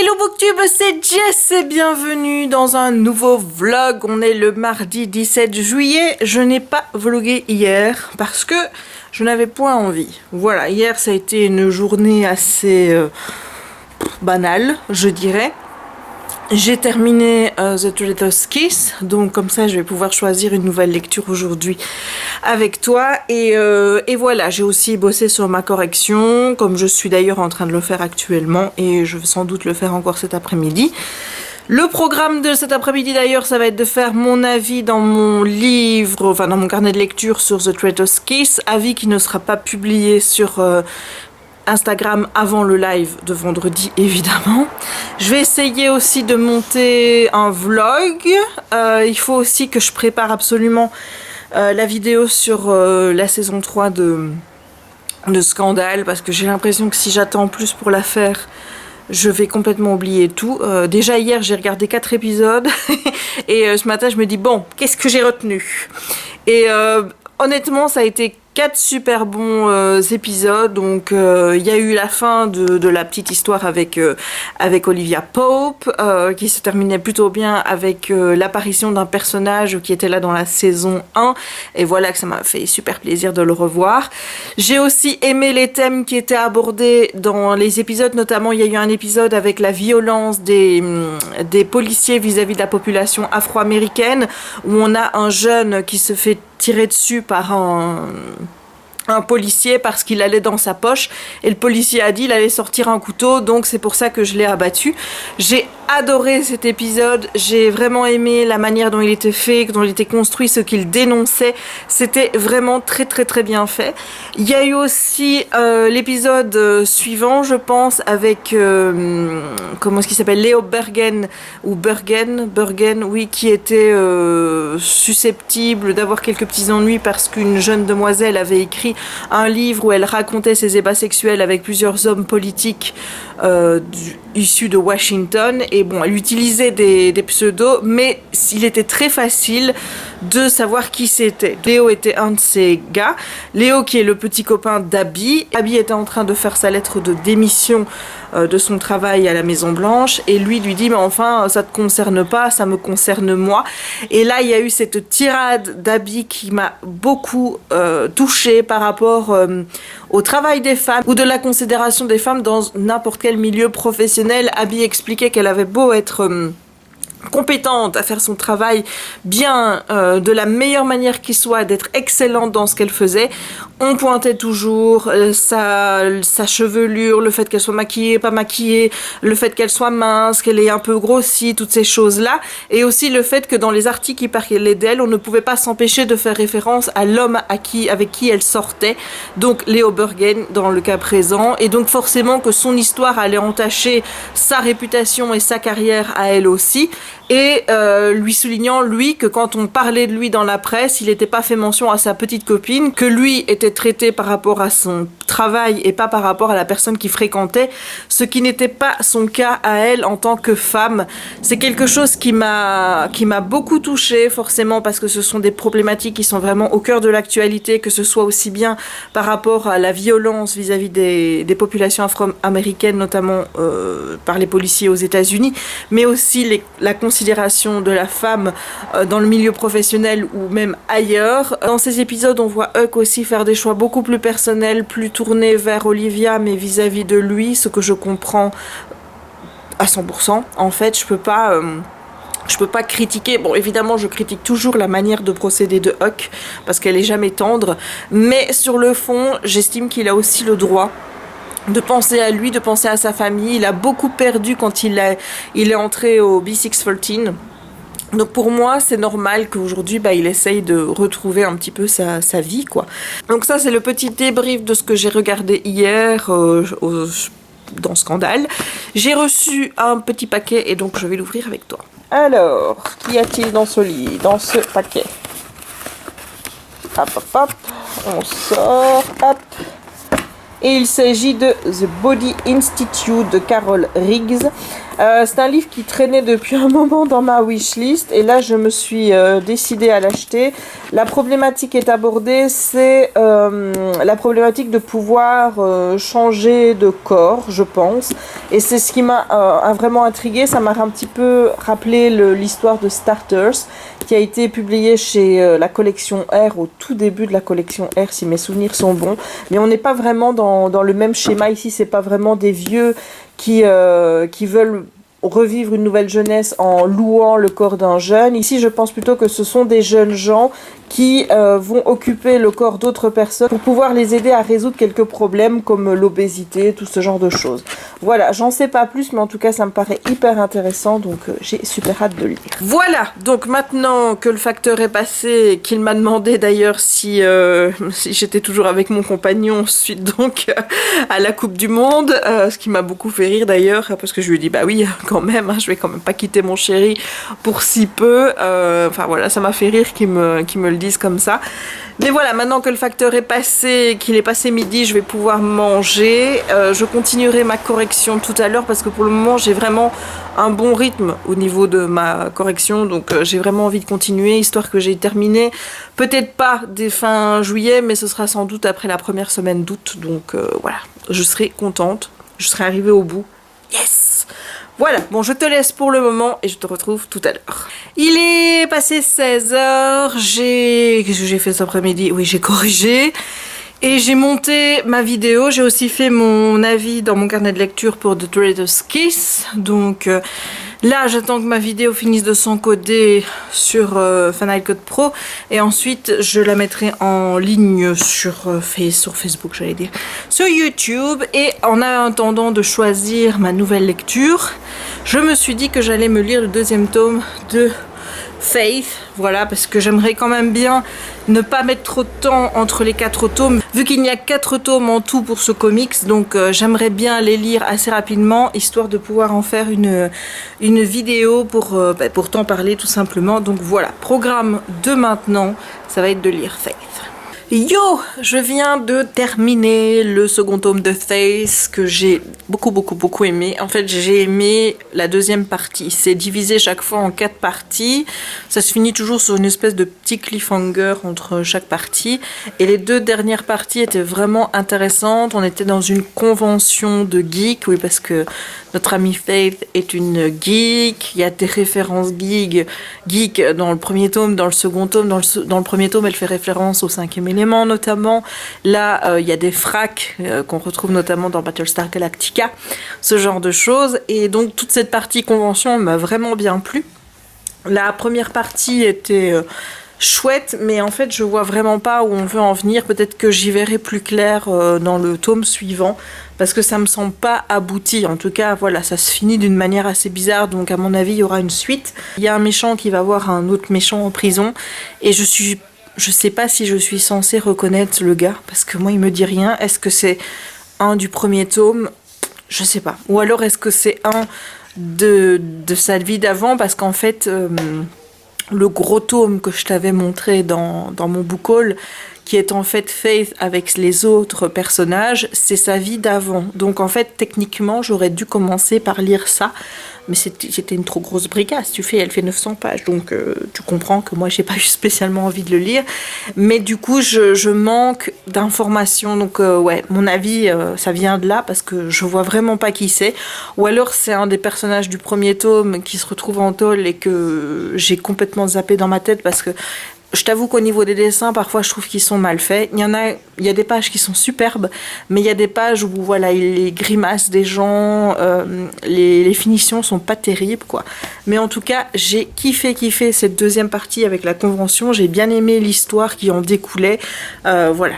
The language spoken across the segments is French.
Hello Booktube, c'est Jess et bienvenue dans un nouveau vlog. On est le mardi 17 juillet. Je n'ai pas vlogué hier parce que je n'avais point envie. Voilà, hier ça a été une journée assez banale, je dirais. J'ai terminé The Traitor's Kiss, donc comme ça je vais pouvoir choisir une nouvelle lecture aujourd'hui avec toi. Et voilà, j'ai aussi bossé sur ma correction, comme je suis d'ailleurs en train de le faire actuellement, et je vais sans doute le faire encore cet après-midi. Le programme de cet après-midi d'ailleurs, ça va être de faire mon avis dans mon livre, enfin dans mon carnet de lecture sur The Traitor's Kiss, avis qui ne sera pas publié sur Instagram avant le live de vendredi évidemment. Je vais essayer aussi de monter un vlog. Il faut aussi que je prépare absolument la vidéo sur la saison 3 de Scandale, parce que j'ai l'impression que si j'attends plus pour la faire, je vais complètement oublier tout. Déjà hier j'ai regardé 4 épisodes et ce matin je me dis bon, qu'est-ce que j'ai retenu? Et honnêtement ça a été 4 super bons épisodes. Donc il y a eu la fin de la petite histoire avec Olivia Pope qui se terminait plutôt bien avec l'apparition d'un personnage qui était là dans la saison 1, et voilà que ça m'a fait super plaisir de le revoir. J'ai aussi aimé les thèmes qui étaient abordés dans les épisodes, notamment il y a eu un épisode avec la violence des policiers vis-à-vis de la population afro-américaine, où on a un jeune qui se fait tirer dessus par un policier parce qu'il allait dans sa poche, et le policier a dit il allait sortir un couteau, donc c'est pour ça que je l'ai abattu. J'ai adoré cet épisode, j'ai vraiment aimé la manière dont il était fait, dont il était construit, ce qu'il dénonçait. C'était vraiment très très très bien fait. Il y a eu aussi l'épisode suivant, je pense, avec comment est-ce qu'il s'appelle, Léo Bergen ou Bergen, oui, qui était susceptible d'avoir quelques petits ennuis parce qu'une jeune demoiselle avait écrit un livre où elle racontait ses ébats sexuels avec plusieurs hommes politiques issus de Washington, et bon, elle utilisait des pseudos, mais il était très facile de savoir qui c'était. Léo était un de ces gars. Léo qui est le petit copain d'Abby. Abby était en train de faire sa lettre de démission de son travail à la Maison Blanche, et lui dit mais enfin ça te concerne pas, ça me concerne moi. Et là il y a eu cette tirade d'Abby qui m'a beaucoup touchée par rapport au travail des femmes ou de la considération des femmes dans n'importe quel milieu professionnel. Abby expliquait qu'elle avait beau être compétente à faire son travail bien, de la meilleure manière qui soit, d'être excellente dans ce qu'elle faisait, on pointait toujours sa chevelure, le fait qu'elle soit maquillée, pas maquillée, le fait qu'elle soit mince, qu'elle ait un peu grossi, toutes ces choses-là, et aussi le fait que dans les articles qui parlaient d'elle, on ne pouvait pas s'empêcher de faire référence à l'homme avec qui elle sortait, donc Léo Bergen dans le cas présent, et donc forcément que son histoire allait entacher sa réputation et sa carrière à elle aussi. Et lui soulignant, lui, que quand on parlait de lui dans la presse, il n'était pas fait mention à sa petite copine, que lui était traité par rapport à son travail et pas par rapport à la personne qu'il fréquentait, ce qui n'était pas son cas à elle en tant que femme. C'est quelque chose qui m'a beaucoup touchée, forcément, parce que ce sont des problématiques qui sont vraiment au cœur de l'actualité, que ce soit aussi bien par rapport à la violence vis-à-vis des populations afro-américaines, notamment par les policiers aux États-Unis, mais aussi la considération de la femme dans le milieu professionnel ou même ailleurs. Dans ces épisodes, on voit Huck aussi faire des choix beaucoup plus personnels, plus tournés vers Olivia, mais vis-à-vis de lui, ce que je comprends à 100%. En fait, je peux pas critiquer, bon évidemment je critique toujours la manière de procéder de Huck, parce qu'elle est jamais tendre, mais sur le fond, j'estime qu'il a aussi le droit de penser à lui, de penser à sa famille. Il a beaucoup perdu quand il est entré au B613. Donc pour moi, c'est normal qu'aujourd'hui, il essaye de retrouver un petit peu sa vie, quoi. Donc ça, c'est le petit débrief de ce que j'ai regardé hier dans Scandale. J'ai reçu un petit paquet et donc je vais l'ouvrir avec toi. Alors, qu'y a-t-il dans ce paquet? Hop, hop, hop. On sort, hop. Et il s'agit de The Body Institute de Carol Riggs. C'est un livre qui traînait depuis un moment dans ma wishlist et là je me suis décidée à l'acheter. La problématique est abordée, c'est la problématique de pouvoir changer de corps, je pense. Et c'est ce qui m'a vraiment intriguée. Ça m'a un petit peu rappelé l'histoire de Starters qui a été publiée chez la collection R, au tout début de la collection R si mes souvenirs sont bons. Mais on n'est pas vraiment dans le même schéma ici, c'est pas vraiment des vieux qui veulent revivre une nouvelle jeunesse en louant le corps d'un jeune. Ici, je pense plutôt que ce sont des jeunes gens qui vont occuper le corps d'autres personnes pour pouvoir les aider à résoudre quelques problèmes comme l'obésité, tout ce genre de choses. Voilà, j'en sais pas plus, mais en tout cas, ça me paraît hyper intéressant, donc j'ai super hâte de lire. Voilà, donc maintenant que le facteur est passé, qu'il m'a demandé d'ailleurs si j'étais toujours avec mon compagnon suite donc à la Coupe du Monde, ce qui m'a beaucoup fait rire d'ailleurs, parce que je lui ai dit, bah oui, quand même, hein, je vais quand même pas quitter mon chéri pour si peu. Enfin voilà, ça m'a fait rire qu'il me le dise comme ça. Mais voilà, maintenant que le facteur est passé, qu'il est passé midi, je vais pouvoir manger. Je continuerai ma correction tout à l'heure parce que pour le moment, j'ai vraiment un bon rythme au niveau de ma correction. Donc j'ai vraiment envie de continuer, histoire que j'ai terminé. Peut-être pas dès fin juillet, mais ce sera sans doute après la première semaine d'août. Donc voilà, je serai contente. Je serai arrivée au bout. Yes! Voilà, bon je te laisse pour le moment et je te retrouve tout à l'heure. Il est passé 16h, qu'est-ce que j'ai fait cet après-midi? Oui, j'ai corrigé et j'ai monté ma vidéo. J'ai aussi fait mon avis dans mon carnet de lecture pour The Trader's Kiss. Donc là, j'attends que ma vidéo finisse de s'encoder sur Final Cut Pro et ensuite je la mettrai en ligne sur Facebook, j'allais dire, sur YouTube. Et en attendant de choisir ma nouvelle lecture, je me suis dit que j'allais me lire le deuxième tome de Faith, voilà, parce que j'aimerais quand même bien ne pas mettre trop de temps entre les 4 tomes, vu qu'il n'y a 4 tomes en tout pour ce comics, donc j'aimerais bien les lire assez rapidement, histoire de pouvoir en faire une vidéo pour t'en parler tout simplement. Donc voilà, programme de maintenant, ça va être de lire Faith. Yo, je viens de terminer le second tome de Faith que j'ai beaucoup aimé. En fait, j'ai aimé la deuxième partie. C'est divisé chaque fois en 4 parties. Ça se finit toujours sur une espèce de petit cliffhanger entre chaque partie. Et les 2 dernières parties étaient vraiment intéressantes. On était dans une convention de geeks, oui, parce que notre amie Faith est une geek. Il y a des références geek dans le premier tome, dans le second tome. Dans le premier tome, elle fait référence au 5e élément notamment. Là, il y a des fracs qu'on retrouve notamment dans Battlestar Galactica, ce genre de choses. Et donc, toute cette partie convention m'a vraiment bien plu. La première partie était chouette, mais en fait, je vois vraiment pas où on veut en venir. Peut-être que j'y verrai plus clair dans le tome suivant, parce que ça me semble pas abouti. En tout cas, voilà, ça se finit d'une manière assez bizarre, donc à mon avis, il y aura une suite. Il y a un méchant qui va voir un autre méchant en prison, et je sais pas si je suis censée reconnaître le gars, parce que moi, il me dit rien. Est-ce que c'est un du premier tome? Je sais pas. Ou alors, est-ce que c'est un de sa vie d'avant? Parce qu'en fait, le gros tome que je t'avais montré dans mon book haul, qui est en fait Faith avec les autres personnages, c'est sa vie d'avant. Donc en fait, techniquement, j'aurais dû commencer par lire ça, mais c'était une trop grosse bricasse. Elle fait 900 pages, donc tu comprends que moi, j'ai pas eu spécialement envie de le lire. Mais du coup, je manque d'informations. Donc ouais, mon avis, ça vient de là, parce que je vois vraiment pas qui c'est. Ou alors, c'est un des personnages du premier tome qui se retrouve en tôle et que j'ai complètement zappé dans ma tête, parce que je t'avoue qu'au niveau des dessins, parfois, je trouve qu'ils sont mal faits. Il y a des pages qui sont superbes, mais il y a des pages où, voilà, les grimaces des gens, les finitions sont pas terribles, quoi. Mais en tout cas, j'ai kiffé cette deuxième partie avec la convention. J'ai bien aimé l'histoire qui en découlait. Voilà,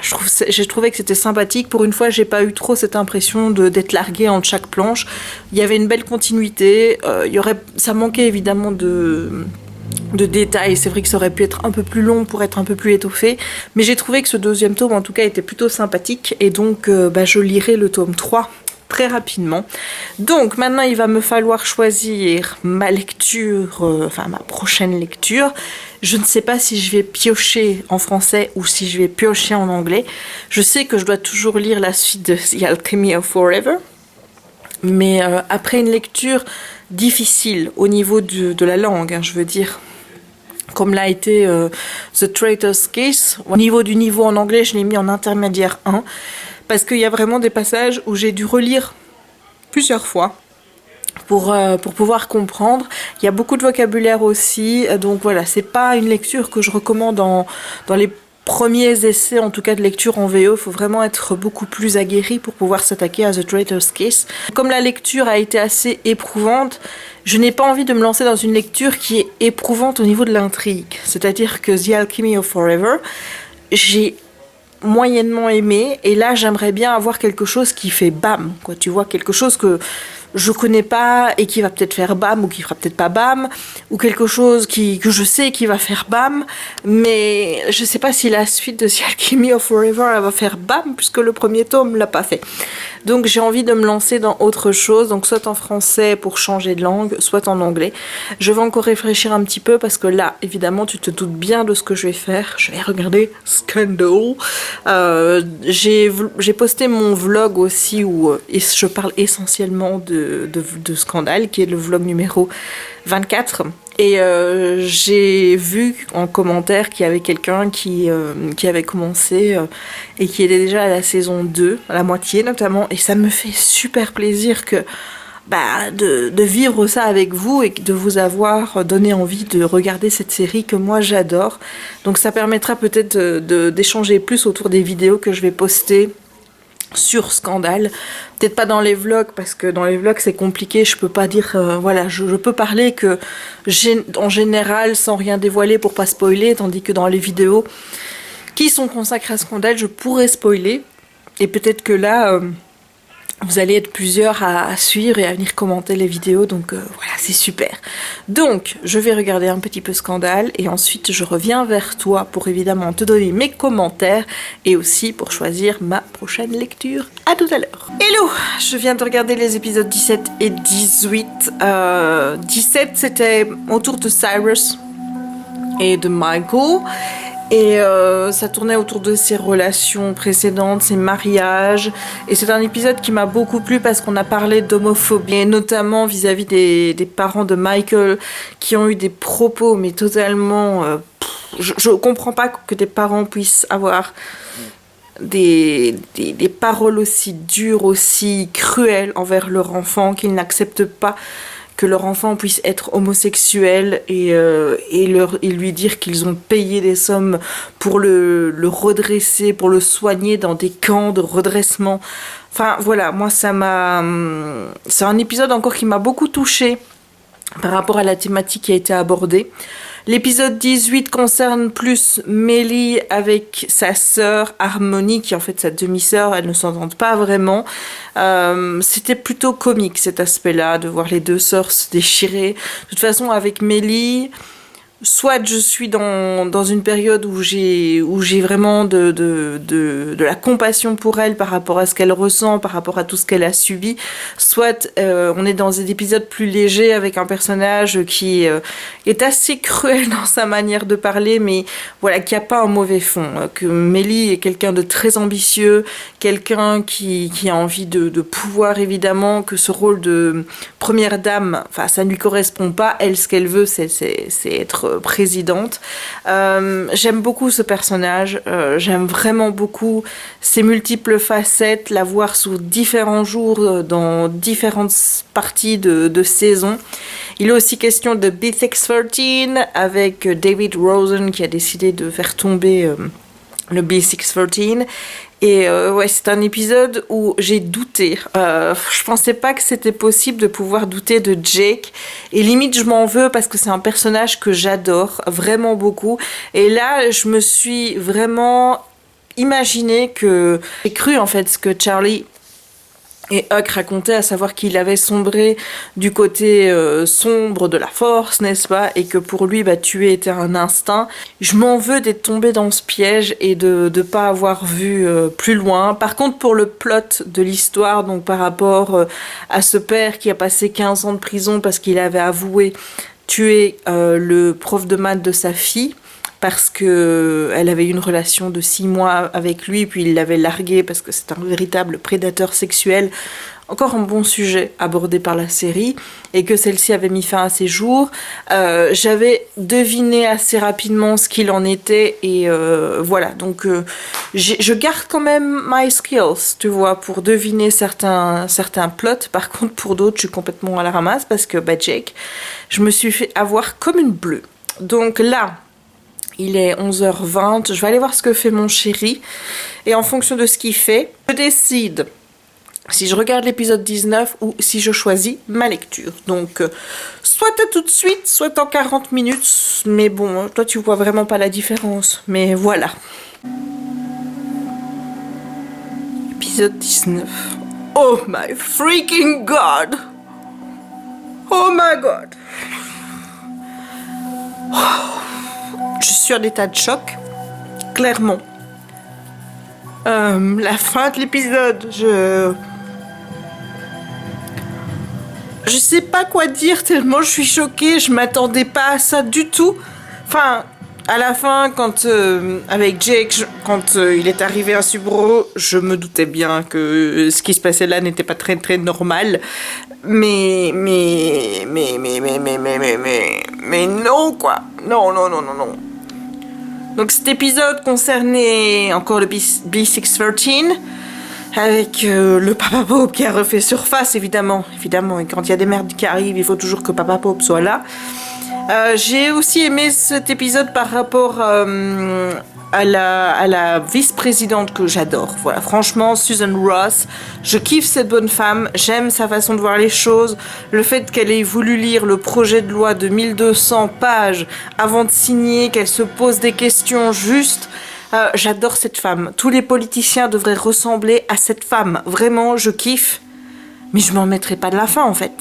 j'ai trouvé que c'était sympathique. Pour une fois, j'ai pas eu trop cette impression d'être larguée entre chaque planche. Il y avait une belle continuité. Ça manquait évidemment de détails, c'est vrai que ça aurait pu être un peu plus long pour être un peu plus étoffé, mais j'ai trouvé que ce deuxième tome en tout cas était plutôt sympathique, et donc je lirai le tome 3 très rapidement. Donc maintenant il va me falloir choisir ma lecture, enfin ma prochaine lecture. Je ne sais pas si je vais piocher en français ou si je vais piocher en anglais. Je sais que je dois toujours lire la suite de The Alchemy of Forever. Mais après une lecture difficile au niveau de la langue, hein, je veux dire, comme l'a été The Traitor's Case, au niveau du niveau en anglais, je l'ai mis en intermédiaire 1, parce qu'il y a vraiment des passages où j'ai dû relire plusieurs fois pour pouvoir comprendre. Il y a beaucoup de vocabulaire aussi, donc voilà, c'est pas une lecture que je recommande dans les premiers essais, en tout cas de lecture en VO. Il faut vraiment être beaucoup plus aguerri pour pouvoir s'attaquer à The Traitor's Case. Comme la lecture a été assez éprouvante, je n'ai pas envie de me lancer dans une lecture qui est éprouvante au niveau de l'intrigue. C'est-à-dire que The Alchemy of Forever, j'ai moyennement aimé, et là j'aimerais bien avoir quelque chose qui fait bam, quoi, tu vois, quelque chose que je connais pas et qui va peut-être faire bam ou qui fera peut-être pas bam, ou quelque chose que je sais qui va faire bam, mais je sais pas si la suite de The Alchemy of Forever elle va faire bam, puisque le premier tome l'a pas fait. Donc j'ai envie de me lancer dans autre chose, donc soit en français pour changer de langue, soit en anglais. Je vais encore réfléchir un petit peu, parce que là, évidemment, tu te doutes bien de ce que je vais faire. Je vais regarder Scandal. J'ai posté mon vlog aussi où je parle essentiellement de Scandal, qui est le vlog numéro 24. Et j'ai vu en commentaire qu'il y avait quelqu'un qui avait commencé et qui était déjà à la saison 2, à la moitié notamment, et ça me fait super plaisir de vivre ça avec vous et de vous avoir donné envie de regarder cette série que moi j'adore. Donc ça permettra peut-être d'échanger plus autour des vidéos que je vais poster sur Scandal. Peut-être pas dans les vlogs, parce que dans les vlogs c'est compliqué, je peux pas dire voilà, je peux parler que en général sans rien dévoiler pour pas spoiler, tandis que dans les vidéos qui sont consacrées à Scandal, je pourrais spoiler, et peut-être que là vous allez être plusieurs à suivre et à venir commenter les vidéos, donc voilà, c'est super. Donc, je vais regarder un petit peu Scandal, et ensuite je reviens vers toi pour évidemment te donner mes commentaires, et aussi pour choisir ma prochaine lecture. À tout à l'heure. Hello! Je viens de regarder les épisodes 17 et 18. 17, c'était autour de Cyrus et de Michael. Et ça tournait autour de ses relations précédentes, ses mariages. Et c'est un épisode qui m'a beaucoup plu, parce qu'on a parlé d'homophobie, et notamment vis-à-vis des parents de Michael, qui ont eu des propos, mais totalement... je comprends pas que des parents puissent avoir des paroles aussi dures, aussi cruelles envers leur enfant, qu'ils n'acceptent pas que leur enfant puisse être homosexuel, et lui dire qu'ils ont payé des sommes pour le redresser, pour le soigner dans des camps de redressement. Enfin voilà, moi c'est un épisode encore qui m'a beaucoup touchée par rapport à la thématique qui a été abordée. L'épisode 18 concerne plus Melly avec sa sœur Harmony, qui est en fait sa demi-sœur. Elles ne s'entendent pas vraiment. C'était plutôt comique cet aspect-là, de voir les deux sœurs se déchirer. De toute façon, avec Melly, soit je suis dans une période où j'ai vraiment de la compassion pour elle par rapport à ce qu'elle ressent, par rapport à tout ce qu'elle a subi, soit on est dans des épisodes plus légers avec un personnage qui est assez cruel dans sa manière de parler, mais voilà, qui a pas un mauvais fond. Que Melly est quelqu'un de très ambitieux, quelqu'un qui a envie de pouvoir, évidemment, que ce rôle de première dame, enfin ça ne lui correspond pas. Elle, ce qu'elle veut, c'est être présidente. J'aime beaucoup ce personnage, j'aime vraiment beaucoup ses multiples facettes, la voir sous différents jours dans différentes parties de saison. Il est aussi question de B613 avec David Rosen qui a décidé de faire tomber le B613. Et ouais, c'est un épisode où j'ai douté. Je pensais pas que c'était possible de pouvoir douter de Jake. Et limite, je m'en veux parce que c'est un personnage que j'adore vraiment beaucoup. Et là, je me suis vraiment imaginé que... J'ai cru en fait que Charlie Et Huck racontait à savoir qu'il avait sombré du côté sombre de la force, n'est-ce pas? Et que pour lui, tuer était un instinct. Je m'en veux d'être tombée dans ce piège et de ne pas avoir vu plus loin. Par contre, pour le plot de l'histoire, donc par rapport à ce père qui a passé 15 ans de prison parce qu'il avait avoué tuer le prof de maths de sa fille, parce qu'elle avait eu une relation de 6 mois avec lui, puis il l'avait larguée parce que c'est un véritable prédateur sexuel. Encore un bon sujet abordé par la série, et que celle-ci avait mis fin à ses jours. J'avais deviné assez rapidement ce qu'il en était, et voilà. Donc je garde quand même my skills, tu vois, pour deviner certains plots. Par contre, pour d'autres, je suis complètement à la ramasse, parce que Jake, je me suis fait avoir comme une bleue. Donc là, il est 11h20, je vais aller voir ce que fait mon chéri. Et en fonction de ce qu'il fait, je décide si je regarde l'épisode 19 ou si je choisis ma lecture. Donc, soit à tout de suite, soit en 40 minutes. Mais bon, toi tu vois vraiment pas la différence. Mais voilà. Épisode 19. Oh my freaking god! Oh my god! Je suis en état de choc, clairement. La fin de l'épisode, je sais pas quoi dire tellement je suis choquée, je m'attendais pas à ça du tout. Enfin, à la fin, quand avec Jake, quand il est arrivé à Subaru, je me doutais bien que ce qui se passait là n'était pas très très normal. Mais non quoi, non. Donc cet épisode concernait encore le B613 avec le Papa Pope qui a refait surface, évidemment. Et quand il y a des merdes qui arrivent, il faut toujours que Papa Pope soit là. J'ai aussi aimé cet épisode par rapport à la vice-présidente que j'adore. Voilà, franchement, Susan Ross, je kiffe cette bonne femme, j'aime sa façon de voir les choses, le fait qu'elle ait voulu lire le projet de loi de 1200 pages avant de signer, qu'elle se pose des questions justes. J'adore cette femme. Tous les politiciens devraient ressembler à cette femme. Vraiment, je kiffe. Mais je m'en mettrai pas de la fin, en fait.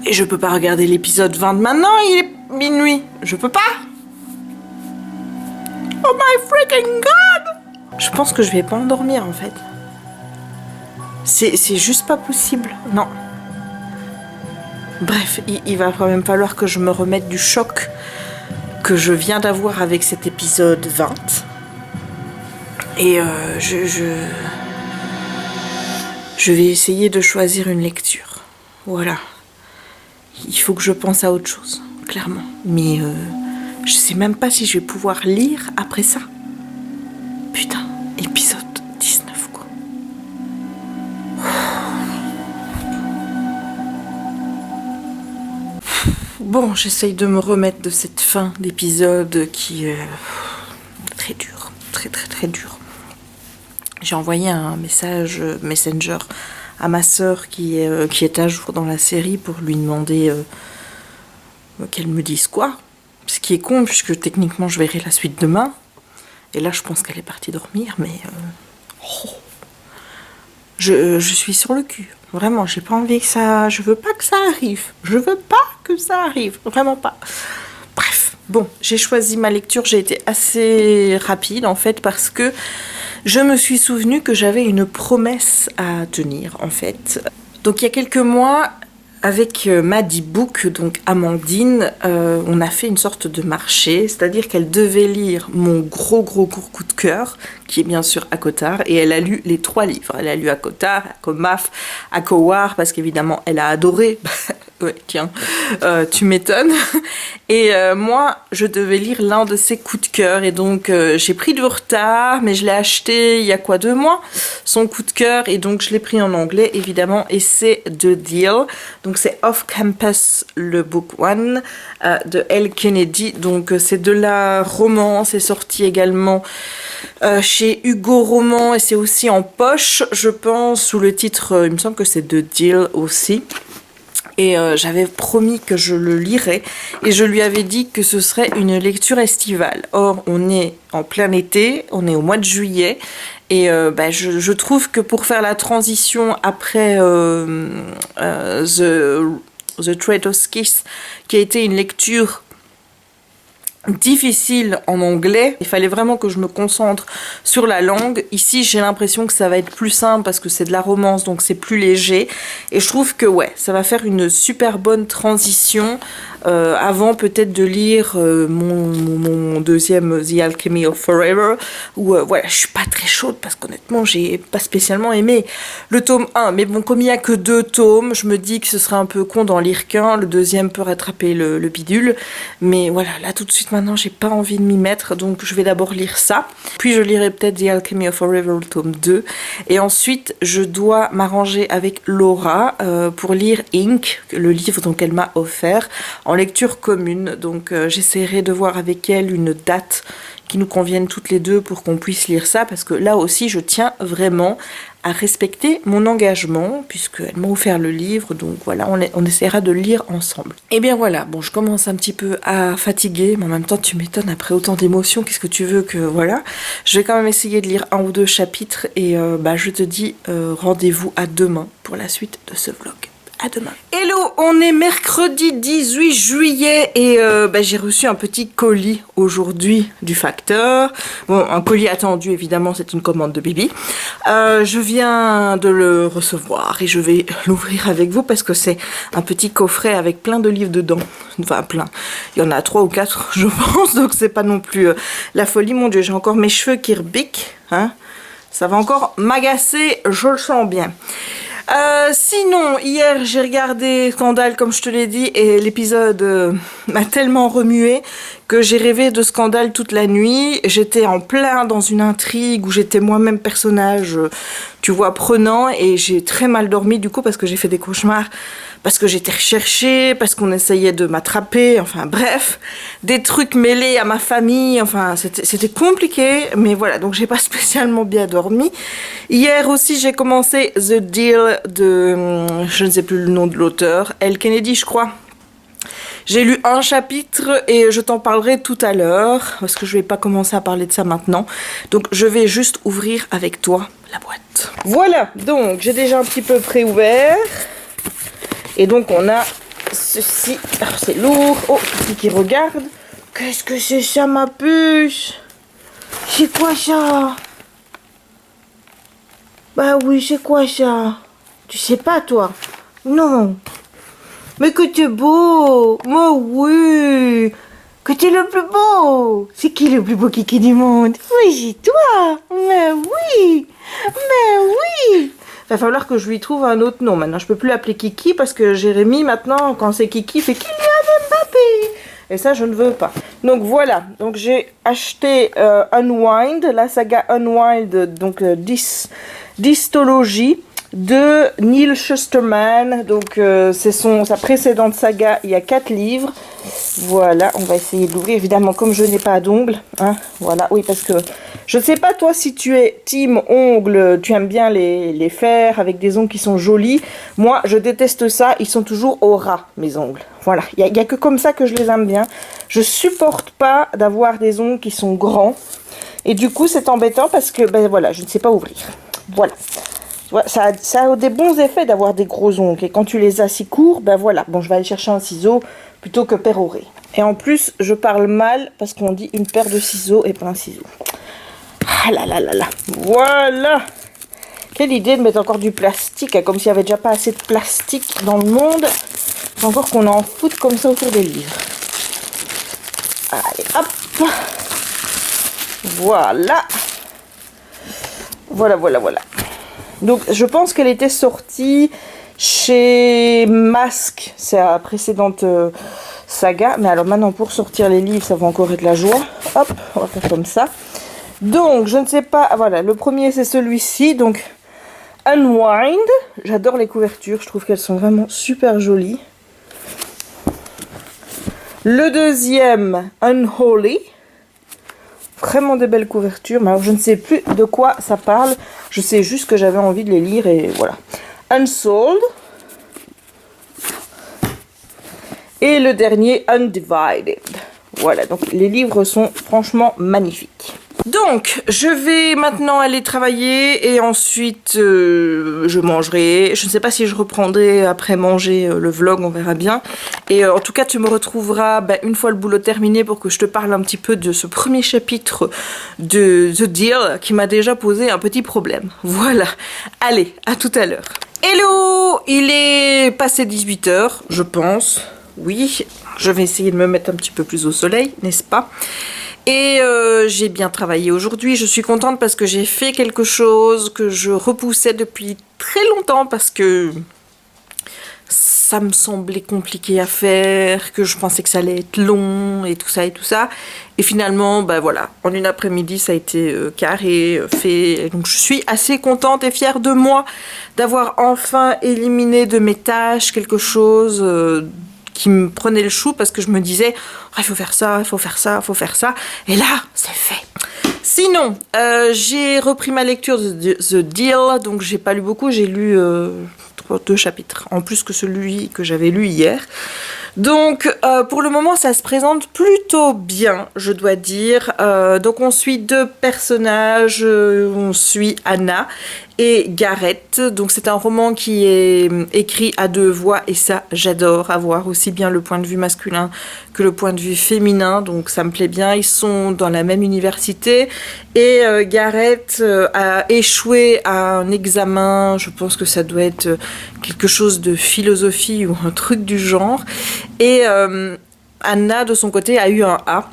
Et je peux pas regarder l'épisode 20 de maintenant, il est minuit. Je peux pas. Oh my freaking god! Je pense que je vais pas endormir, en fait. C'est juste pas possible. Non. Bref, il va quand même falloir que je me remette du choc que je viens d'avoir avec cet épisode 20. Et je vais essayer de choisir une lecture. Voilà. Il faut que je pense à autre chose, clairement. Mais je sais même pas si je vais pouvoir lire après ça. Putain, épisode 19, quoi. Bon, j'essaye de me remettre de cette fin d'épisode qui est très dure. Très dur. J'ai envoyé un message Messenger à ma sœur qui est à jour dans la série pour lui demander qu'elle me dise quoi. Ce qui est con puisque techniquement je verrai la suite demain. Et là je pense qu'elle est partie dormir, mais je suis sur le cul. Vraiment, j'ai pas envie que ça... Je veux pas que ça arrive. Je veux pas que ça arrive. Vraiment pas. Bref, bon, j'ai choisi ma lecture. J'ai été assez rapide en fait parce que je me suis souvenu que j'avais une promesse à tenir en fait. Donc il y a quelques mois, avec Maddie Book, donc Amandine, on a fait une sorte de marché, c'est-à-dire qu'elle devait lire mon gros coup de cœur, qui est bien sûr Akotar, et elle a lu les 3 livres. Elle a lu Akotar, Akomaf, Akowar, parce qu'évidemment elle a adoré. Ouais, tiens, tu m'étonnes. Et moi, je devais lire l'un de ses coups de cœur. Et donc, j'ai pris du retard, mais je l'ai acheté il y a 2 mois, son coup de cœur. Et donc, je l'ai pris en anglais, évidemment. Et c'est The Deal. Donc, c'est Off Campus, le book 1 de L. Kennedy. Donc, c'est de la romance. C'est sorti également chez Hugo Roman. Et c'est aussi en poche, je pense, sous le titre, il me semble que c'est The Deal aussi. Et j'avais promis que je le lirais et je lui avais dit que ce serait une lecture estivale. Or, on est en plein été, on est au mois de juillet et je trouve que pour faire la transition après The Traitor's Kiss, qui a été une lecture difficile en anglais, il fallait vraiment que je me concentre sur la langue. Ici j'ai l'impression que ça va être plus simple parce que c'est de la romance, donc c'est plus léger et je trouve que ouais, ça va faire une super bonne transition avant peut-être de lire mon deuxième The Alchemy of Forever où voilà, je suis pas très chaude parce qu'honnêtement j'ai pas spécialement aimé le tome 1, mais bon, comme il y a que 2 tomes, je me dis que ce serait un peu con d'en lire qu'un, le deuxième peut rattraper le bidule, mais voilà, là tout de suite maintenant j'ai pas envie de m'y mettre, donc je vais d'abord lire ça, puis je lirai peut-être The Alchemy of Forever le tome 2, et ensuite je dois m'arranger avec Laura pour lire Ink, le livre donc elle m'a offert en lecture commune, donc j'essaierai de voir avec elle une date qui nous convienne toutes les deux pour qu'on puisse lire ça, parce que là aussi je tiens vraiment à respecter mon engagement puisqu'elle m'a offert le livre, donc voilà, on essaiera de le lire ensemble. Et bien voilà, bon, je commence un petit peu à fatiguer, mais en même temps tu m'étonnes, après autant d'émotions, qu'est-ce que tu veux que voilà. Je vais quand même essayer de lire 1 ou 2 chapitres et je te dis rendez-vous à demain pour la suite de ce vlog. À demain. Hello, on est mercredi 18 juillet et j'ai reçu un petit colis aujourd'hui du facteur. Bon, un colis attendu évidemment, c'est une commande de Bibi. Je viens de le recevoir et je vais l'ouvrir avec vous parce que c'est un petit coffret avec plein de livres dedans. Enfin plein. Il y en a 3 ou 4 je pense, donc c'est pas non plus la folie. Mon Dieu, j'ai encore mes cheveux qui rebiquent. Hein, ça va encore m'agacer, je le sens bien. Sinon, hier j'ai regardé Scandale comme je te l'ai dit et l'épisode m'a tellement remué que j'ai rêvé de Scandale toute la nuit. J'étais en plein dans une intrigue où j'étais moi-même personnage, tu vois, prenant, et j'ai très mal dormi du coup parce que j'ai fait des cauchemars, parce que j'étais recherchée, parce qu'on essayait de m'attraper, enfin bref, des trucs mêlés à ma famille, enfin c'était compliqué, mais voilà, donc j'ai pas spécialement bien dormi. Hier aussi j'ai commencé The Deal de, je ne sais plus le nom de l'auteur, Elle Kennedy je crois. J'ai lu un chapitre et je t'en parlerai tout à l'heure, parce que je vais pas commencer à parler de ça maintenant. Donc je vais juste ouvrir avec toi la boîte. Voilà, donc j'ai déjà un petit peu pré-ouvert. Et donc on a ceci, alors c'est lourd, oh, qui regarde. Qu'est-ce que c'est ça ma puce? C'est quoi ça? Bah oui, c'est quoi ça? Tu sais pas toi? Non. Mais que t'es beau! Moi oui! Que t'es le plus beau! C'est qui le plus beau kiki du monde? Oui, c'est toi! Mais oui! Mais oui! Il va falloir que je lui trouve un autre nom. Maintenant, je peux plus l'appeler Kiki parce que Jérémy, maintenant, quand c'est Kiki, fait Kylian Mbappé. Et ça, je ne veux pas. Donc voilà. Donc j'ai acheté Unwind, la saga Unwind, donc d'histologie de Neil Shusterman. Donc c'est sa précédente saga. Il y a 4 livres. Voilà, on va essayer de l'ouvrir. Évidemment, comme je n'ai pas d'ongles, hein, voilà, oui, parce que je ne sais pas toi si tu es team ongles, tu aimes bien les faire avec des ongles qui sont jolis. Moi, je déteste ça, ils sont toujours au ras, mes ongles. Voilà, il n'y a que comme ça que je les aime bien. Je supporte pas d'avoir des ongles qui sont grands. Et du coup, c'est embêtant parce que, ben voilà, je ne sais pas ouvrir. Voilà. Ça a des bons effets d'avoir des gros ongles. Et quand tu les as si courts, ben voilà. Bon, je vais aller chercher un ciseau plutôt que pérorer. Et en plus, je parle mal parce qu'on dit une paire de ciseaux et pas un ciseau. Ah là là là là. Voilà. Quelle idée de mettre encore du plastique, hein, comme s'il n'y avait déjà pas assez de plastique dans le monde. Faut encore qu'on en foute comme ça autour des livres. Allez, hop. Voilà. Voilà, voilà, voilà. Donc, je pense qu'elle était sortie chez Masque, c'est la précédente saga. Mais alors maintenant, pour sortir les livres, ça va encore être la joie. Hop, on va faire comme ça. Donc, je ne sais pas... Ah, voilà, le premier, c'est celui-ci. Donc, Unwind. J'adore les couvertures. Je trouve qu'elles sont vraiment super jolies. Le deuxième, Unholy. Vraiment des belles couvertures, mais alors je ne sais plus de quoi ça parle. Je sais juste que j'avais envie de les lire et voilà. Unsold. Et le dernier, Undivided. Voilà, donc les livres sont franchement magnifiques. Donc, je vais maintenant aller travailler et ensuite je mangerai. Je ne sais pas si je reprendrai après manger le vlog, on verra bien. Et en tout cas, tu me retrouveras une fois le boulot terminé pour que je te parle un petit peu de ce premier chapitre de The Deal qui m'a déjà posé un petit problème. Voilà, allez, à tout à l'heure. Hello, il est passé 18 h, je pense. Oui, je vais essayer de me mettre un petit peu plus au soleil, n'est-ce pas? Et j'ai bien travaillé aujourd'hui, je suis contente parce que j'ai fait quelque chose que je repoussais depuis très longtemps parce que ça me semblait compliqué à faire, que je pensais que ça allait être long et tout ça et tout ça. Et finalement, voilà, en une après-midi, ça a été carré, fait. Donc je suis assez contente et fière de moi d'avoir enfin éliminé de mes tâches quelque chose qui me prenait le chou parce que je me disais il faut faire ça, il faut faire ça, il faut faire ça. Et là, c'est fait. Sinon, j'ai repris ma lecture de The Deal, donc j'ai pas lu beaucoup, j'ai lu 2 chapitres, en plus que celui que j'avais lu hier. Donc, pour le moment, ça se présente plutôt bien, je dois dire. Donc, on suit 2 personnages, on suit Anna et Gareth. Donc, c'est un roman qui est écrit à 2 voix et ça, j'adore avoir aussi bien le point de vue masculin que le point de vue féminin. Donc, ça me plaît bien. Ils sont dans la même université et Gareth a échoué à un examen. Je pense que ça doit être quelque chose de philosophie ou un truc du genre. Et Anna, de son côté, a eu un A.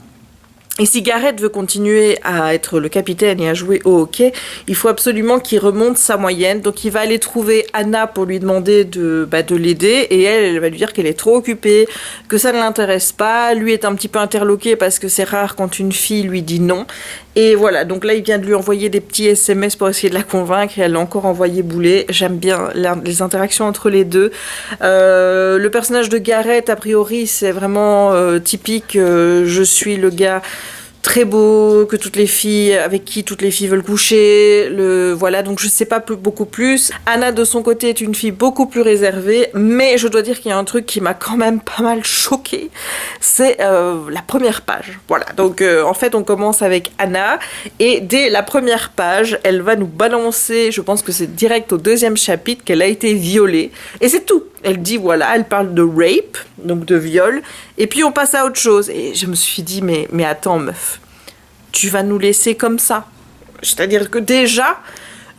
Et si Gareth veut continuer à être le capitaine et à jouer au hockey, il faut absolument qu'il remonte sa moyenne. Donc il va aller trouver Anna pour lui demander de l'aider. Et elle va lui dire qu'elle est trop occupée, que ça ne l'intéresse pas. Lui est un petit peu interloqué parce que c'est rare quand une fille lui dit non. Et voilà, donc là il vient de lui envoyer des petits SMS pour essayer de la convaincre et elle l'a encore envoyé bouler. J'aime bien les interactions entre les deux. Le personnage de Gareth, a priori, c'est vraiment typique. Je suis le gars très beau, que toutes les filles, avec qui toutes les filles veulent coucher, voilà, donc je sais pas beaucoup plus. Anna, de son côté, est une fille beaucoup plus réservée, mais je dois dire qu'il y a un truc qui m'a quand même pas mal choquée, c'est la première page. Voilà, donc en fait, on commence avec Anna, et dès la première page, elle va nous balancer, je pense que c'est direct au 2e chapitre, qu'elle a été violée, et c'est tout. Elle dit, voilà, elle parle de rape, donc de viol, et puis on passe à autre chose. Et je me suis dit, mais attends, meuf, tu vas nous laisser comme ça? C'est-à-dire que déjà,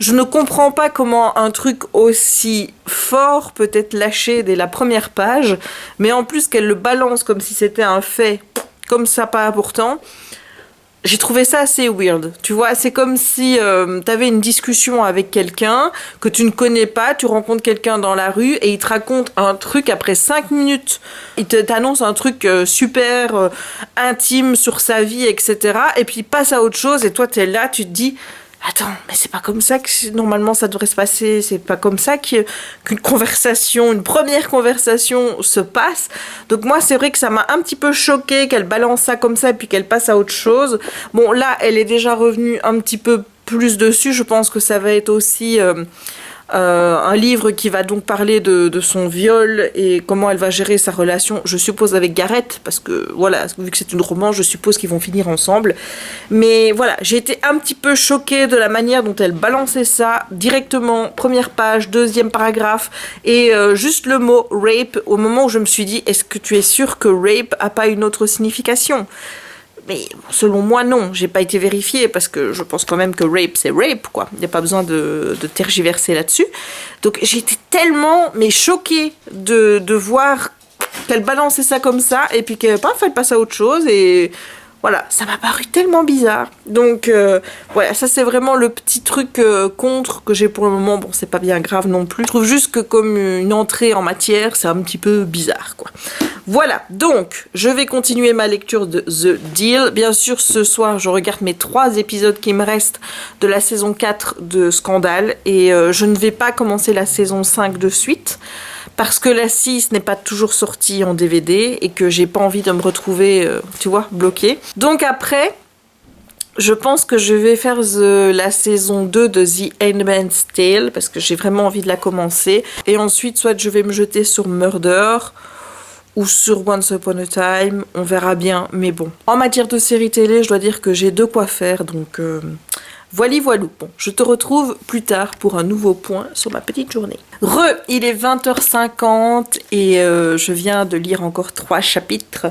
je ne comprends pas comment un truc aussi fort peut être lâché dès la première page, mais en plus qu'elle le balance comme si c'était un fait, comme ça, pas important. J'ai trouvé ça assez weird, tu vois, c'est comme si t'avais une discussion avec quelqu'un que tu ne connais pas, tu rencontres quelqu'un dans la rue et il te raconte un truc après 5 minutes. Il t'annonce un truc super intime sur sa vie, etc. Et puis il passe à autre chose et toi t'es là, tu te dis... Attends, mais c'est pas comme ça que normalement ça devrait se passer, c'est pas comme ça qu'une conversation, une première conversation se passe. Donc moi c'est vrai que ça m'a un petit peu choquée qu'elle balance ça comme ça et puis qu'elle passe à autre chose. Bon là elle est déjà revenue un petit peu plus dessus, je pense que ça va être aussi... un livre qui va donc parler de son viol et comment elle va gérer sa relation, je suppose, avec Gareth, parce que voilà, vu que c'est une romance, je suppose qu'ils vont finir ensemble. Mais voilà, j'ai été un petit peu choquée de la manière dont elle balançait ça directement, première page, 2e paragraphe, et juste le mot rape, au moment où je me suis dit, est-ce que tu es sûre que rape a pas une autre signification ? Mais selon moi, non. J'ai pas été vérifiée parce que je pense quand même que rape, c'est rape, quoi. Il n'y a pas besoin de tergiverser là-dessus. Donc j'ai été tellement choquée de voir qu'elle balançait ça comme ça et puis qu'elle passe à autre chose et... Voilà, ça m'a paru tellement bizarre. Donc, voilà, ça c'est vraiment le petit truc contre que j'ai pour le moment. Bon, c'est pas bien grave non plus. Je trouve juste que comme une entrée en matière, c'est un petit peu bizarre, quoi. Voilà, donc, je vais continuer ma lecture de The Deal. Bien sûr, ce soir, je regarde mes 3 épisodes qui me restent de la saison 4 de Scandale. Et je ne vais pas commencer la saison 5 de suite. Parce que la 6 n'est pas toujours sortie en DVD et que j'ai pas envie de me retrouver, tu vois, bloquée. Donc après, je pense que je vais faire la saison 2 de The Handmaid's Tale parce que j'ai vraiment envie de la commencer. Et ensuite, soit je vais me jeter sur Murder, ou sur Once Upon a Time, on verra bien, mais bon. En matière de série télé, je dois dire que j'ai de quoi faire, donc voilà. Bon, je te retrouve plus tard pour un nouveau point sur ma petite journée. Il est 20h50 et je viens de lire encore 3 chapitres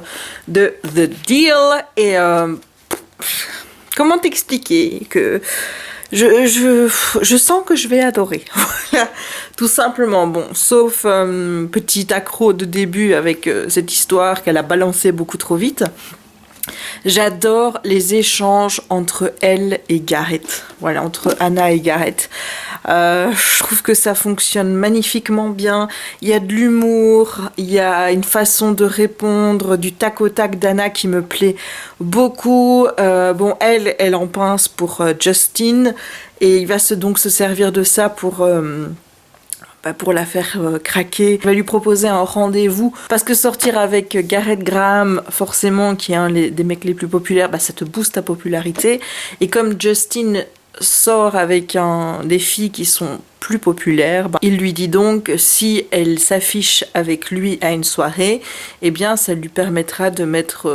de The Deal et comment t'expliquer que je sens que je vais adorer. Voilà, tout simplement. Bon, sauf petit accro de début avec cette histoire qu'elle a balancée beaucoup trop vite. J'adore les échanges entre elle et Gareth. Voilà, entre Anna et Gareth. Je trouve que ça fonctionne magnifiquement bien. Il y a de l'humour, il y a une façon de répondre du tac au tac d'Anna qui me plaît beaucoup. Bon, elle en pince pour Justin et il va donc se servir de ça pour la faire craquer. Il va lui proposer un rendez-vous parce que sortir avec Gareth Graham, forcément, qui est un des mecs les plus populaires, ça te booste ta popularité. Et comme Justin sort avec des filles qui sont plus populaires, il lui dit donc si elle s'affiche avec lui à une soirée, eh bien ça lui permettra de mettre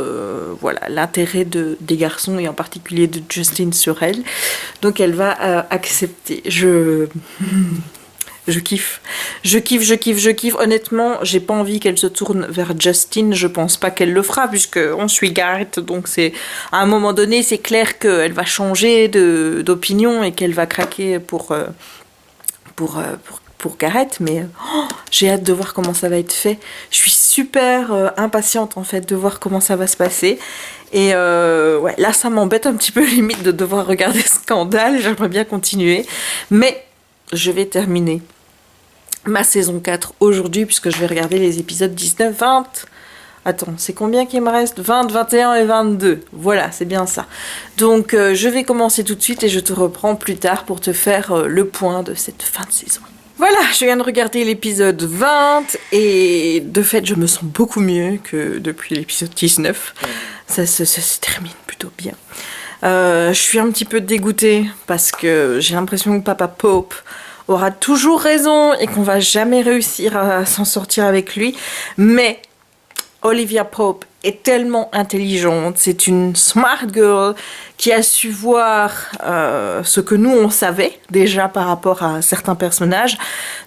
l'intérêt des garçons et en particulier de Justin sur elle. Donc elle va accepter. Je kiffe. Honnêtement, j'ai pas envie qu'elle se tourne vers Justin. Je pense pas qu'elle le fera puisque on suit Gareth. Donc à un moment donné, c'est clair qu'elle va changer d'opinion et qu'elle va craquer pour Gareth. Mais j'ai hâte de voir comment ça va être fait. Je suis super impatiente en fait de voir comment ça va se passer. Et là, ça m'embête un petit peu limite de devoir regarder Scandale. J'aimerais bien continuer, mais je vais terminer ma saison 4 aujourd'hui puisque je vais regarder les épisodes 19, 20. Attends, c'est combien qu'il me reste? 20, 21 et 22. Voilà, c'est bien ça. Donc je vais commencer tout de suite et je te reprends plus tard pour te faire le point de cette fin de saison. Voilà, je viens de regarder l'épisode 20 et de fait je me sens beaucoup mieux que depuis l'épisode 19. Ça se termine plutôt bien. Je suis un petit peu dégoûtée parce que j'ai l'impression que Papa Pope aura toujours raison et qu'on va jamais réussir à s'en sortir avec lui. Mais Olivia Pope est tellement intelligente, c'est une smart girl qui a su voir ce que nous on savait déjà par rapport à certains personnages.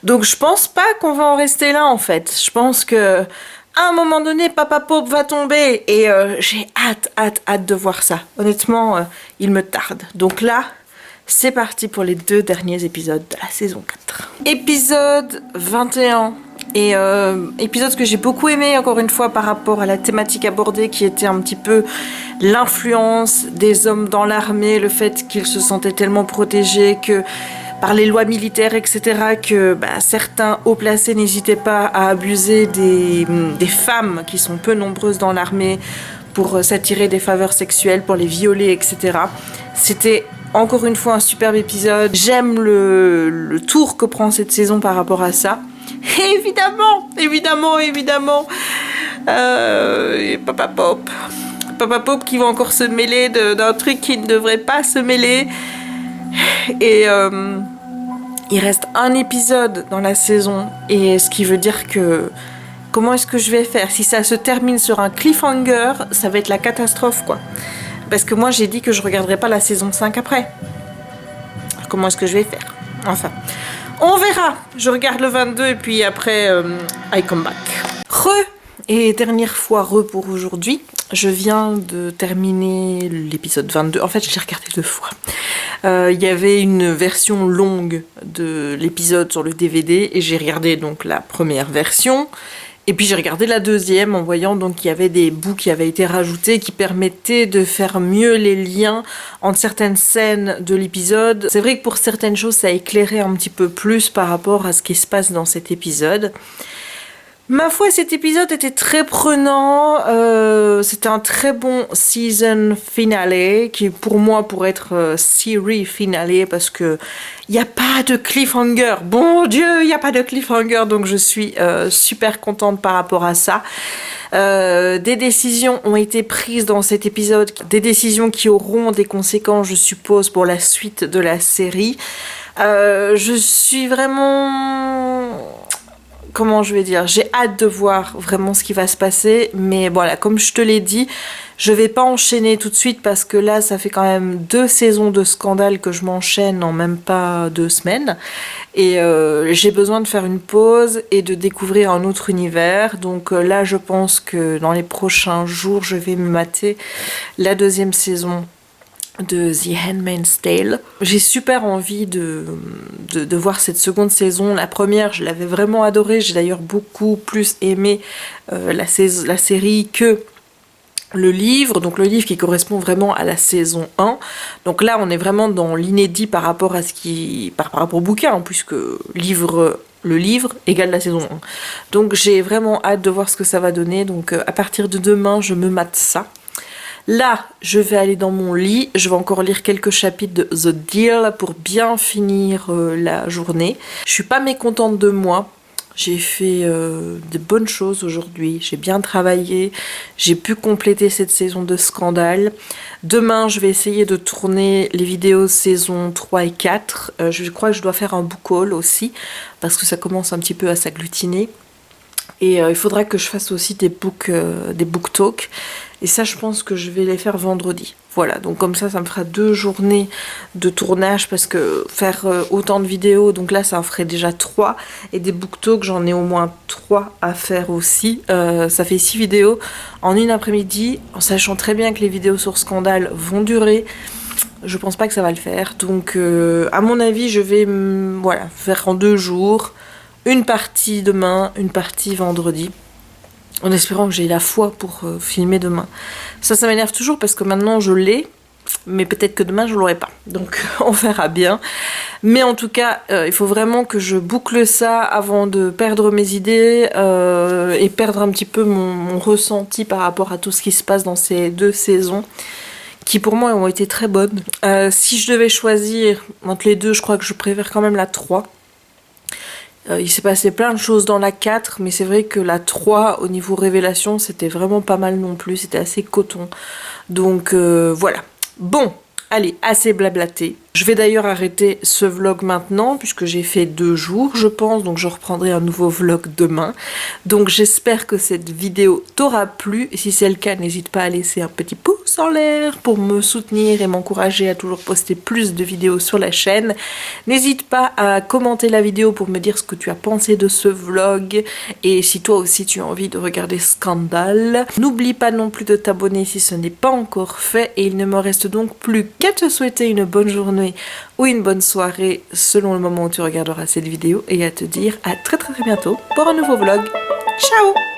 Donc je pense pas qu'on va en rester là en fait. Je pense que à un moment donné, Papa Pope va tomber et j'ai hâte de voir ça. Honnêtement, il me tarde. Donc là, c'est parti pour les 2 derniers épisodes de la saison 4. Épisode 21. Et épisode que j'ai beaucoup aimé, encore une fois, par rapport à la thématique abordée, qui était un petit peu l'influence des hommes dans l'armée, le fait qu'ils se sentaient tellement protégés que par les lois militaires, etc., que certains hauts placés n'hésitaient pas à abuser des femmes qui sont peu nombreuses dans l'armée pour s'attirer des faveurs sexuelles, pour les violer, etc. C'était encore une fois un superbe épisode. J'aime le tour que prend cette saison par rapport à ça. Et évidemment, Papa Pope qui va encore se mêler d'un truc qui ne devrait pas se mêler. Et il reste un épisode dans la saison, et ce qui veut dire que comment est-ce que je vais faire? Si ça se termine sur un cliffhanger, ça va être la catastrophe, quoi. Parce que moi, j'ai dit que je regarderais pas la saison 5 après. Comment est-ce que je vais faire? Enfin, on verra. Je regarde le 22 et puis après, I come back. Et dernière fois pour aujourd'hui. Je viens de terminer l'épisode 22. En fait, je l'ai regardé 2 fois. Il y avait une version longue de l'épisode sur le DVD et j'ai regardé donc la première version. Et puis j'ai regardé la deuxième en voyant donc qu'il y avait des bouts qui avaient été rajoutés qui permettaient de faire mieux les liens entre certaines scènes de l'épisode. C'est vrai que pour certaines choses, ça éclairait un petit peu plus par rapport à ce qui se passe dans cet épisode. Ma foi, cet épisode était très prenant. C'était un très bon season finale qui, pour moi, pourrait être series finale parce que il n'y a pas de cliffhanger. Bon Dieu, il n'y a pas de cliffhanger, donc je suis super contente par rapport à ça. Des décisions ont été prises dans cet épisode, des décisions qui auront des conséquences, je suppose, pour la suite de la série. Je suis vraiment... comment je vais dire, j'ai hâte de voir vraiment ce qui va se passer, mais voilà, comme je te l'ai dit, je vais pas enchaîner tout de suite parce que là, ça fait quand même 2 saisons de Scandale que je m'enchaîne en même pas 2 semaines. Et j'ai besoin de faire une pause et de découvrir un autre univers. Donc là, je pense que dans les prochains jours, je vais me mater la 2e saison de The Handmaid's Tale. J'ai super envie de voir cette seconde saison. La première, je l'avais vraiment adorée. J'ai d'ailleurs beaucoup plus aimé la série que le livre, donc le livre qui correspond vraiment à la saison 1. Donc là, on est vraiment dans l'inédit par rapport à par rapport au bouquin, hein, puisque le livre égale la saison 1. Donc j'ai vraiment hâte de voir ce que ça va donner. Donc à partir de demain, je me mate ça. Là, je vais aller dans mon lit, je vais encore lire quelques chapitres de The Deal pour bien finir la journée. Je suis pas mécontente de moi. J'ai fait de bonnes choses aujourd'hui, j'ai bien travaillé, j'ai pu compléter cette saison de Scandale. Demain, je vais essayer de tourner les vidéos saison 3 et 4. Je crois que je dois faire un book haul aussi, parce que ça commence un petit peu à s'agglutiner. Et il faudra que je fasse aussi des book talk. Et ça, je pense que je vais les faire vendredi. Voilà, donc comme ça me fera 2 journées de tournage parce que faire autant de vidéos, donc là, ça en ferait déjà 3. Et des book talks, j'en ai au moins 3 à faire aussi. Ça fait 6 vidéos en une après-midi, en sachant très bien que les vidéos sur Scandale vont durer. Je pense pas que ça va le faire. Donc, à mon avis, je vais voilà, faire en 2 jours. Une partie demain, une partie vendredi. En espérant que j'ai la foi pour filmer demain. Ça m'énerve toujours parce que maintenant je l'ai, mais peut-être que demain je l'aurai pas. Donc on verra bien. Mais en tout cas, il faut vraiment que je boucle ça avant de perdre mes idées et perdre un petit peu mon ressenti par rapport à tout ce qui se passe dans ces 2 saisons, qui pour moi ont été très bonnes. Si je devais choisir entre les 2, je crois que je préfère quand même la 3. Il s'est passé plein de choses dans la 4, mais c'est vrai que la 3, au niveau révélation, c'était vraiment pas mal non plus, c'était assez coton. Donc voilà. Bon, allez, assez blablaté. Je vais d'ailleurs arrêter ce vlog maintenant, puisque j'ai fait 2 jours, je pense, donc je reprendrai un nouveau vlog demain. Donc j'espère que cette vidéo t'aura plu, et si c'est le cas, n'hésite pas à laisser un petit pouce en l'air pour me soutenir et m'encourager à toujours poster plus de vidéos sur la chaîne. N'hésite pas à commenter la vidéo pour me dire ce que tu as pensé de ce vlog, et si toi aussi tu as envie de regarder Scandale. N'oublie pas non plus de t'abonner si ce n'est pas encore fait, et il ne me reste donc plus qu'à te souhaiter une bonne journée ou une bonne soirée selon le moment où tu regarderas cette vidéo, et à te dire à très bientôt pour un nouveau vlog. Ciao!